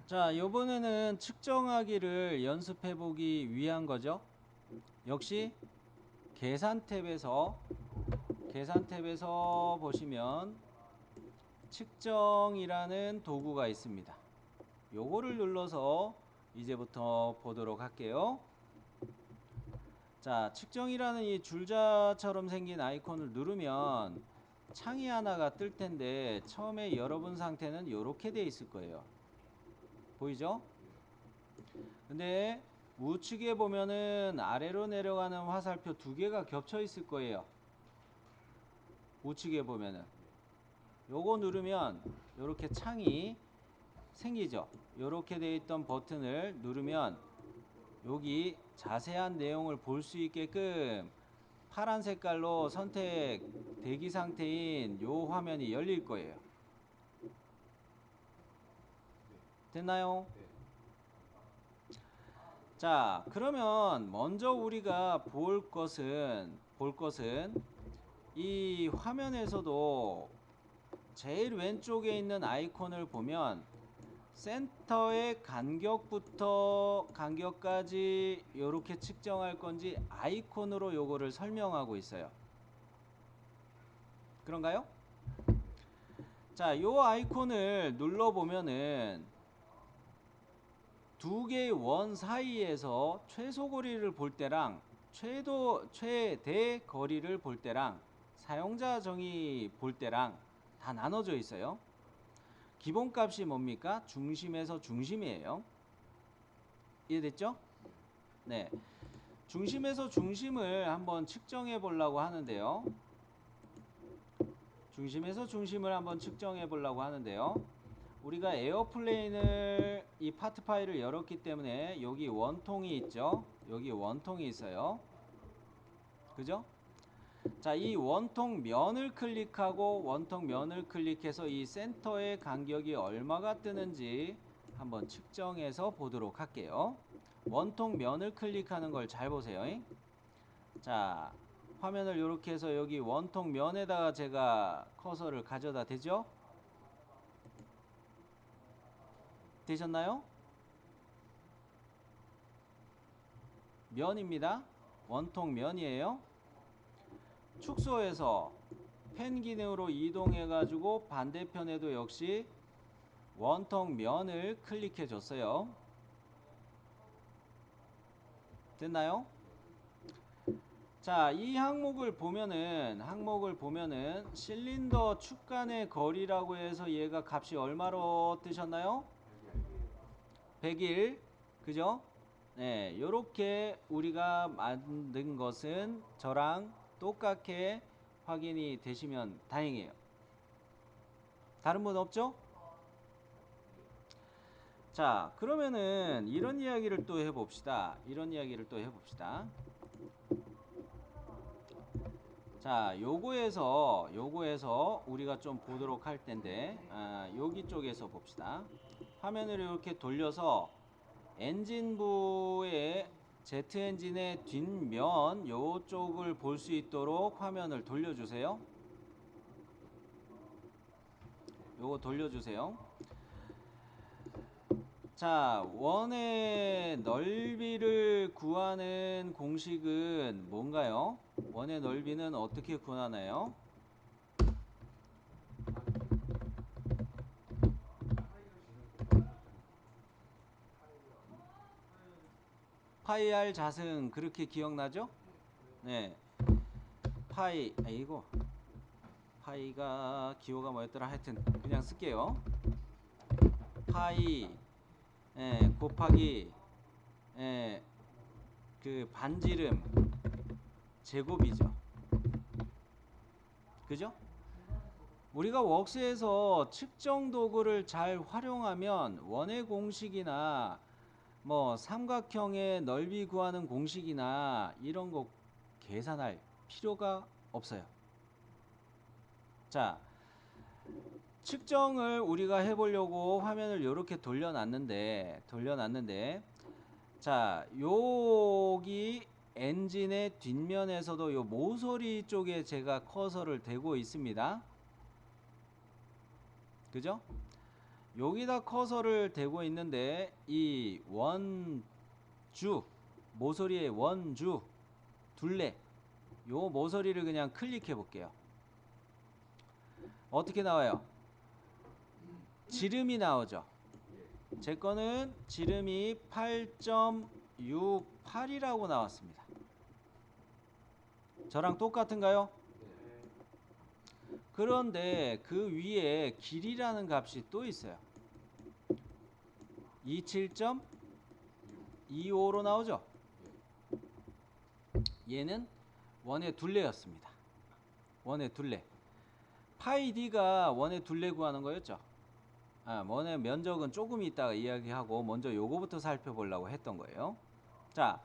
자, 요번에는 측정하기를 연습해 보기 위한 거죠. 역시 계산 탭에서 보시면 측정이라는 도구가 있습니다. 요거를 눌러서 이제부터 보도록 할게요. 자, 측정이라는 이 줄자처럼 생긴 아이콘을 누르면 창이 하나가 뜰 텐데 처음에 열어본 상태는 이렇게 돼 있을 거예요. 보이죠? 근데 우측에 보면은 아래로 내려가는 화살표 두 개가 겹쳐 있을 거예요. 우측에 보면은 요거 누르면 요렇게 창이 생기죠. 요렇게 돼 있던 버튼을 누르면 여기 자세한 내용을 볼 수 있게끔 파란 색깔로 선택 대기 상태인 요 화면이 열릴 거예요. 됐나요? 자, 그러면 먼저 우리가 볼 것은 이 화면에서도 제일 왼쪽에 있는 아이콘을 보면 센터의 간격부터 간격까지 이렇게 측정할 건지 아이콘으로 요거를 설명하고 있어요. 그런가요? 자, 요 아이콘을 눌러보면은 두 개의 원 사이에서 최소 거리를 볼 때랑 최대 거리를 볼 때랑 사용자 정의 볼 때랑 다 나눠져 있어요. 기본값이 뭡니까? 중심에서 중심이에요. 이해됐죠? 네. 중심에서 중심을 한번 측정해 보려고 하는데요. 중심에서 중심을 한번 측정해 보려고 하는데요. 우리가 에어플레인을 이 파트 파일을 열었기 때문에 여기 원통이 있죠. 여기 원통이 있어요. 그죠? 자, 이 원통 면을 클릭하고 원통 면을 클릭해서 이 센터의 간격이 얼마가 뜨는지 한번 측정해서 보도록 할게요. 원통 면을 클릭하는 걸 잘 보세요. 자, 화면을 이렇게 해서 여기 원통 면에다가 제가 커서를 가져다 대죠? 되셨나요? 면입니다. 원통 면이에요. 축소해서 펜 기능으로 이동해 가지고 반대편에도 역시 원통 면을 클릭해 줬어요. 됐나요? 자, 이 항목을 보면은 실린더 축간의 거리라고 해서 얘가 값이 얼마로 뜨셨나요? 100일. 그죠? 네, 요렇게 우리가 만든 것은 저랑 똑같게 확인이 되시면 다행이에요. 다른 분 없죠? 자, 그러면은 이런 이야기를 또 해봅시다. 자, 요거에서 우리가 좀 보도록 할 텐데, 여기 쪽에서 봅시다. 화면을 이렇게 돌려서 엔진부의 제트 엔진의 뒷면 요쪽을 볼 수 있도록 화면을 돌려주세요. 요거 돌려주세요. 자, 원의 넓이를 구하는 공식은 뭔가요? 원의 넓이는 어떻게 구하나요? 파이 R 자승 그렇게 기억나죠? 네. 파이가 기호가 뭐였더라? 하여튼 그냥 쓸게요. 파이 곱하기 그 반지름 제곱이죠. 그죠? 우리가 웍스에서 측정 도구를 잘 활용하면 원의 공식이나 뭐 삼각형의 넓이 구하는 공식이나 이런 거 계산할 필요가 없어요. 자, 측정을 우리가 해보려고 화면을 이렇게 돌려놨는데 자, 여기 엔진의 뒷면에서도 요 모서리 쪽에 제가 커서를 대고 있습니다. 그죠? 여기다 커서를 대고 있는데 이 원주 모서리의 원주 둘레 요 모서리를 그냥 클릭해 볼게요. 어떻게 나와요? 지름이 나오죠. 제 거는 지름이 8.68이라고 나왔습니다. 저랑 똑같은가요? 그런데 그 위에 길이라는 값이 또 있어요. 27.25로 나오죠. 얘는 원의 둘레였습니다. 원의 둘레. 파이 d가 원의 둘레 구하는 거였죠. 원의 면적은 조금 이따가 이야기하고 먼저 요거부터 살펴보려고 했던 거예요. 자,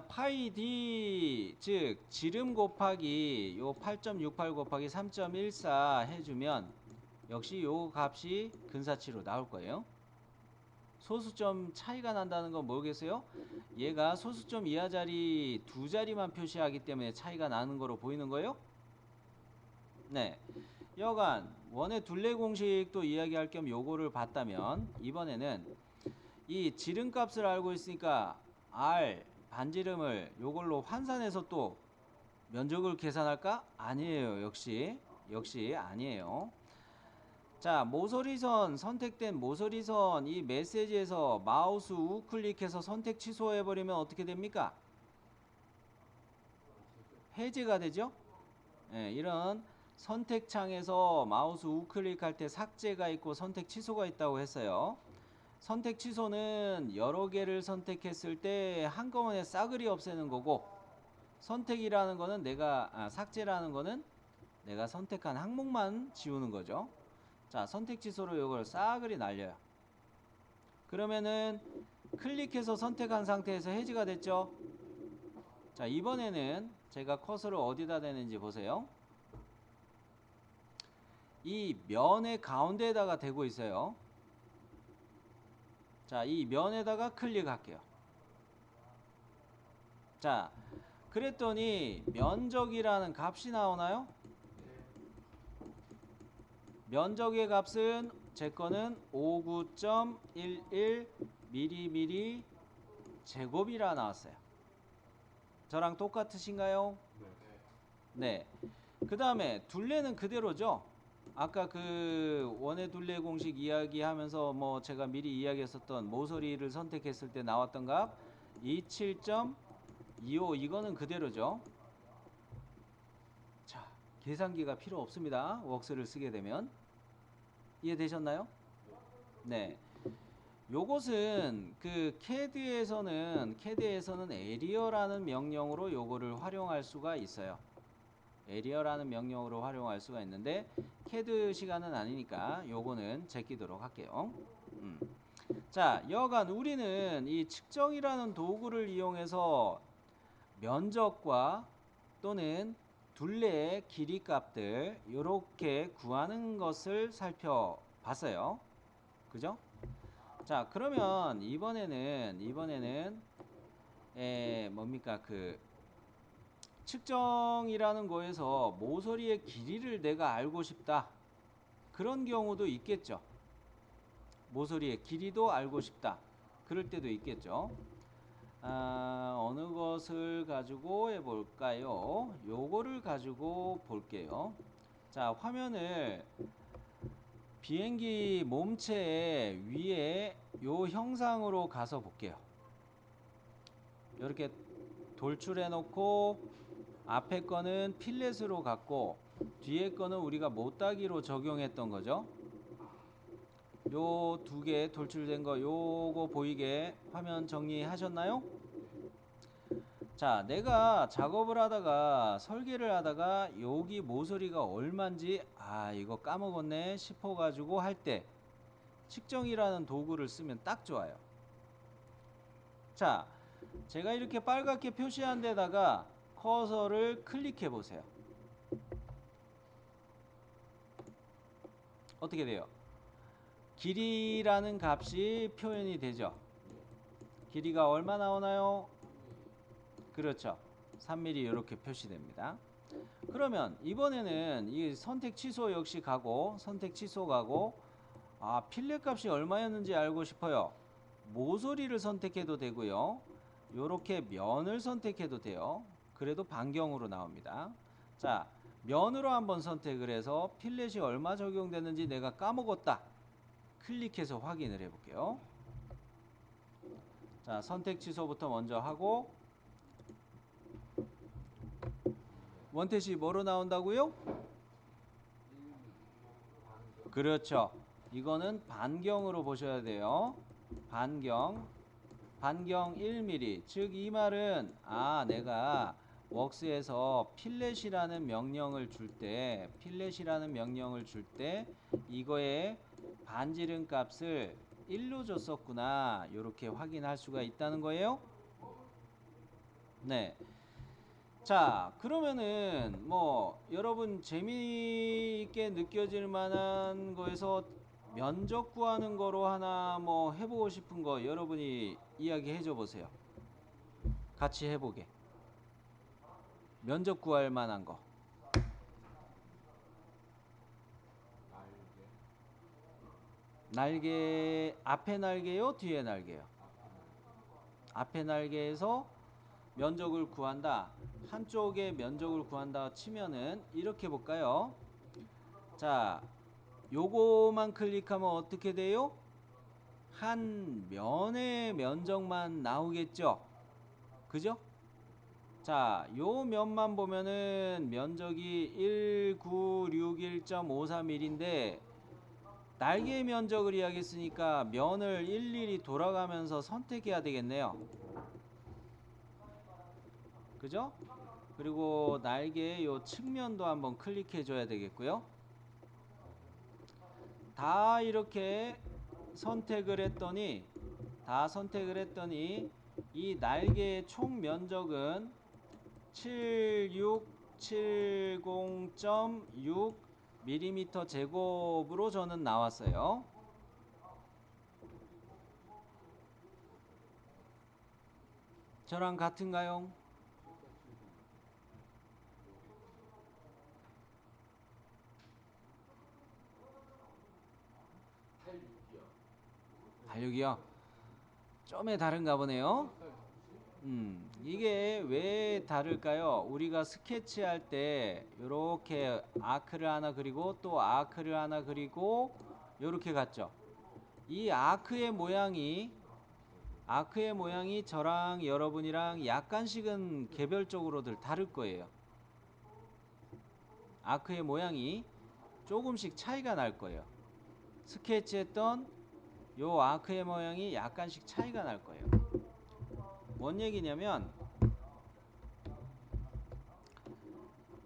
파이 d 즉 지름 곱하기 요 8.68 곱하기 3.14 해주면 역시 요 값이 근사치로 나올 거예요. 소수점 차이가 난다는 건 뭐겠어요? 얘가 소수점 이하 자리 두 자리만 표시하기 때문에 차이가 나는 거로 보이는 거예요? 네. 여간 원의 둘레 공식도 이야기할 겸 요거를 봤다면 이번에는 이 지름값을 알고 있으니까 R 반지름을 요걸로 환산해서 또 면적을 계산할까? 아니에요. 역시 아니에요. 자, 모서리선 선택된 모서리선 이 메시지에서 마우스 우클릭해서 선택 취소해버리면 어떻게 됩니까? 해제가 되죠? 네, 이런 선택창에서 마우스 우클릭할 때 삭제가 있고 선택 취소가 있다고 했어요. 선택 취소는 여러 개를 선택했을 때 한꺼번에 싸그리 없애는 거고, 선택이라는 거는 삭제라는 거는 내가 선택한 항목만 지우는 거죠. 자, 선택 취소로 이걸 싸그리 날려요. 그러면은 클릭해서 선택한 상태에서 해지가 됐죠. 자, 이번에는 제가 커서를 어디다 대는지 보세요. 이 면의 가운데에다가 대고 있어요. 자, 이 면에다가 클릭할게요. 자, 그랬더니 면적이라는 값이 나오나요? 면적의 값은 제 거는 59.11mm 제곱이라 나왔어요. 저랑 똑같으신가요? 네. 그 다음에 둘레는 그대로죠. 아까 그 원의 둘레 공식 이야기하면서 뭐 제가 미리 이야기했었던 모서리를 선택했을 때 나왔던 값 27.25 이거는 그대로죠. 자, 계산기가 필요 없습니다. 웍스를 쓰게 되면. 이해되셨나요? 네. 요것은 그 CAD에서는 에리어라는 명령으로 요거를 활용할 수가 있어요. 에리어라는 명령으로 활용할 수가 있는데 CAD 시간은 아니니까 요거는 제끼도록 할게요. 자, 여간 우리는 이 측정이라는 도구를 이용해서 면적과 또는 둘레의 길이 값들 이렇게 구하는 것을 살펴봤어요. 그죠? 자, 그러면 이번에는 뭡니까 그 측정이라는 거에서 모서리의 길이를 내가 알고 싶다. 그런 경우도 있겠죠. 모서리의 길이도 알고 싶다. 그럴 때도 있겠죠. 어느 것을 가지고 해볼까요? 요거를 가지고 볼게요. 자, 화면을 비행기 몸체 위에 요 형상으로 가서 볼게요. 이렇게 돌출해 놓고 앞에 거는 필렛으로 갔고 뒤에 거는 우리가 못따기로 적용했던 거죠. 요 두 개 돌출된 거 요거 보이게 화면 정리하셨나요? 자, 내가 작업을 하다가 설계를 하다가 여기 모서리가 얼만지 이거 까먹었네 싶어 가지고 할 때 측정이라는 도구를 쓰면 딱 좋아요. 자, 제가 이렇게 빨갛게 표시한 데다가 커서를 클릭해 보세요. 어떻게 돼요? 길이라는 값이 표현이 되죠. 길이가 얼마 나오나요? 그렇죠. 3mm 이렇게 표시됩니다. 그러면 이번에는 이 선택 취소 역시 가고 선택 취소 가고 아, 필렛 값이 얼마였는지 알고 싶어요. 모서리를 선택해도 되고요. 요렇게 면을 선택해도 돼요. 그래도 반경으로 나옵니다. 자, 면으로 한번 선택을 해서 필렛이 얼마 적용되는지 내가 까먹었다. 클릭해서 확인을 해볼게요. 자, 선택 취소부터 먼저 하고, 원태시 뭐로 나온다고요? 그렇죠. 이거는 반경으로 보셔야 돼요. 반경 1mm. 즉 이 말은 내가 웍스에서 필렛이라는 명령을 줄 때 이거의 반지름 값을 1로 줬었구나. 이렇게 확인할 수가 있다는 거예요. 네. 자, 그러면은 뭐 여러분 재미있게 느껴질 만한 거에서 면적 구하는 거로 하나 뭐 해보고 싶은 거 여러분이 이야기해 줘 보세요. 같이 해보게. 면적 구할 만한 거. 날개, 앞에 날개요? 뒤에 날개요? 앞에 날개에서 면적을 구한다. 한쪽의 면적을 구한다 치면은 이렇게 볼까요? 자, 요거만 클릭하면 어떻게 돼요? 한 면의 면적만 나오겠죠? 그죠? 자, 요 면만 보면은 면적이 1961.53mm인데 날개 면적을 이야기했으니까 면을 일일이 돌아가면서 선택해야 되겠네요. 그죠? 그리고 날개의 요 측면도 한번 클릭해 줘야 되겠고요. 다 이렇게 선택을 했더니 이 날개의 총 면적은 7670.6 mm 제곱으로 저는 나왔어요. 저랑 같은가요? 달육이요? 좀에 다른가 보네요. 이게 왜 다를까요? 우리가 스케치할 때 이렇게 아크를 하나 그리고 또 아크를 하나 그리고 이렇게 갔죠. 이 아크의 모양이 저랑 여러분이랑 약간씩은 개별적으로들 다를 거예요. 아크의 모양이 조금씩 차이가 날 거예요. 스케치했던 요 아크의 모양이 약간씩 차이가 날 거예요. 뭔 얘기냐면,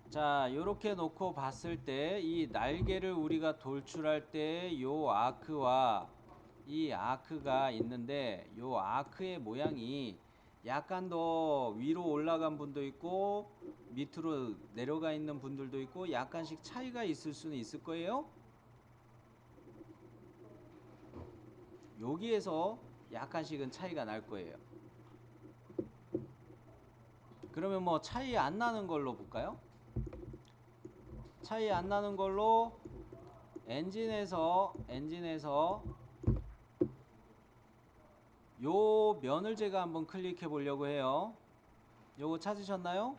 자, 요렇게 놓고 봤을 때 이 날개를 우리가 돌출할 때 요 아크와 이 아크가 있는데 요 아크의 모양이 약간 더 위로 올라간 분도 있고 밑으로 내려가 있는 분들도 있고 약간씩 차이가 있을 수는 있을 거예요. 여기에서 약간씩은 차이가 날 거예요. 그러면 뭐 차이 안 나는 걸로 볼까요? 차이 안 나는 걸로 엔진에서 요 면을 제가 한번 클릭해 보려고 해요. 요거 찾으셨나요?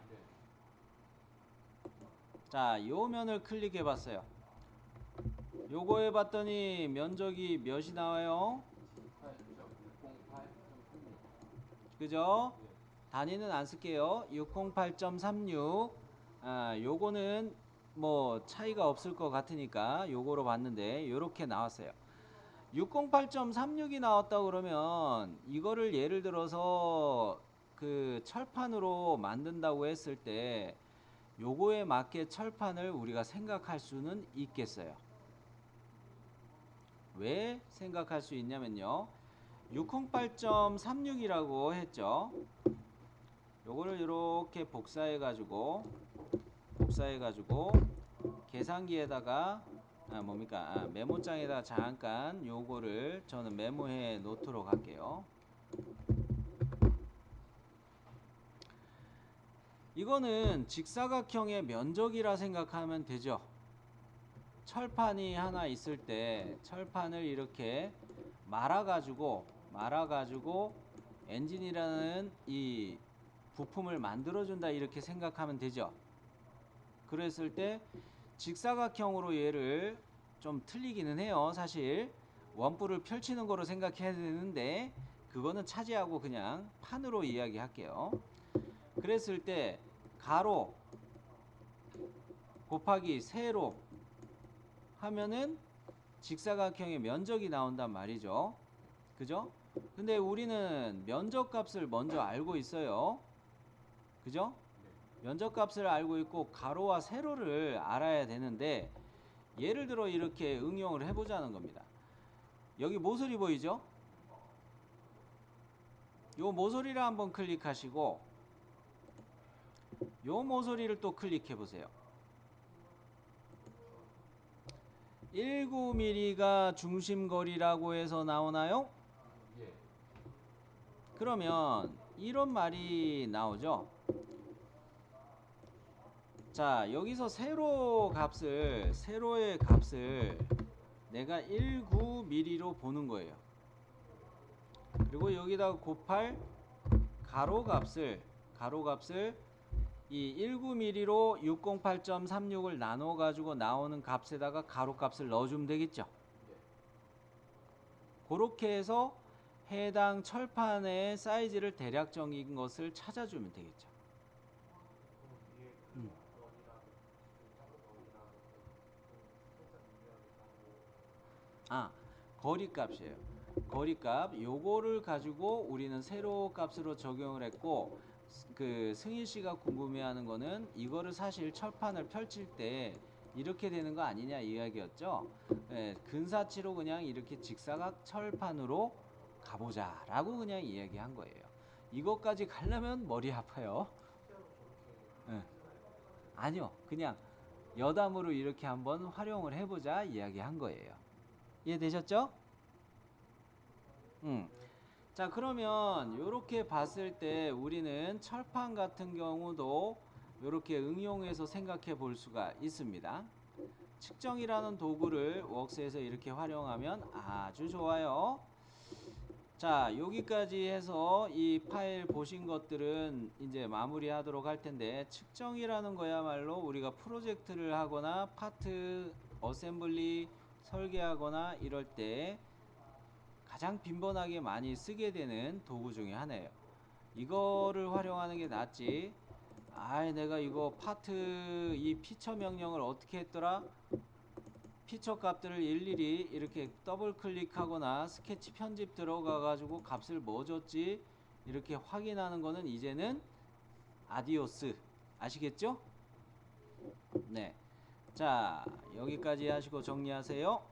자, 요 면을 클릭해 봤어요. 요거 해봤더니 면적이 몇이 나와요? 그죠? 단위는 안 쓸게요. 608.36. 요거는 뭐 차이가 없을 것 같으니까 요거로 봤는데 요렇게 나왔어요. 608.36이 나왔다 그러면 이거를 예를 들어서 그 철판으로 만든다고 했을 때 요거에 맞게 철판을 우리가 생각할 수는 있겠어요. 왜 생각할 수 있냐면요. 608.36이라고 했죠. 요거를 이렇게 복사해 가지고 계산기에다가 메모장에다가 잠깐 요거를 저는 메모해 놓도록 할게요. 이거는 직사각형의 면적이라 생각하면 되죠. 철판이 하나 있을 때 철판을 이렇게 말아가지고 엔진이라는 이 부품을 만들어준다 이렇게 생각하면 되죠. 그랬을 때 직사각형으로 얘를 좀 틀리기는 해요. 사실 원뿔을 펼치는 거로 생각해야 되는데 그거는 차지하고 그냥 판으로 이야기할게요. 그랬을 때 가로 곱하기 세로 하면은 직사각형의 면적이 나온단 말이죠. 그죠? 근데 우리는 면적 값을 먼저 알고 있어요. 그죠? 면적 값을 알고 있고 가로와 세로를 알아야 되는데 예를 들어 이렇게 응용을 해보자는 겁니다. 여기 모서리 보이죠? 요 모서리를 한번 클릭하시고 요 모서리를 또 클릭해 보세요. 19mm가 중심거리라고 해서 나오나요? 그러면 이런 말이 나오죠. 자, 여기서 세로의 값을 내가 19mm로 보는 거예요. 그리고 여기다가 곱할 가로 값을 이 19mm로 608.36을 나눠 가지고 나오는 값에다가 가로 값을 넣어주면 되겠죠. 그렇게 해서 해당 철판의 사이즈를 대략적인 것을 찾아주면 되겠죠. 거리값이에요. 거리값 요거를 가지고 우리는 세로 값으로 적용을 했고 그 승일 씨가 궁금해하는 거는 이거를 사실 철판을 펼칠 때 이렇게 되는 거 아니냐 이야기였죠. 네, 근사치로 그냥 이렇게 직사각 철판으로 가보자 라고 그냥 이야기한 거예요. 이것까지 가려면 머리 아파요. 네. 아니요, 그냥 여담으로 이렇게 한번 활용을 해보자 이야기한 거예요. 이해되셨죠? 자, 그러면 이렇게 봤을 때 우리는 철판 같은 경우도 이렇게 응용해서 생각해 볼 수가 있습니다. 측정이라는 도구를 웍스에서 이렇게 활용하면 아주 좋아요. 자, 여기까지 해서 이 파일 보신 것들은 이제 마무리 하도록 할 텐데 측정이라는 거야말로 우리가 프로젝트를 하거나 파트 어셈블리 설계하거나 이럴 때 가장 빈번하게 많이 쓰게 되는 도구 중에 하나예요. 이거를 활용하는 게 낫지. 내가 이거 파트 이 피처 명령을 어떻게 했더라? 피처 값들을 일일이 이렇게 더블 클릭하거나 스케치 편집 들어가 가지고 값을 뭐 줬지? 이렇게 확인하는 거는 이제는 아디오스. 아시겠죠? 네. 자, 여기까지 하시고 정리하세요.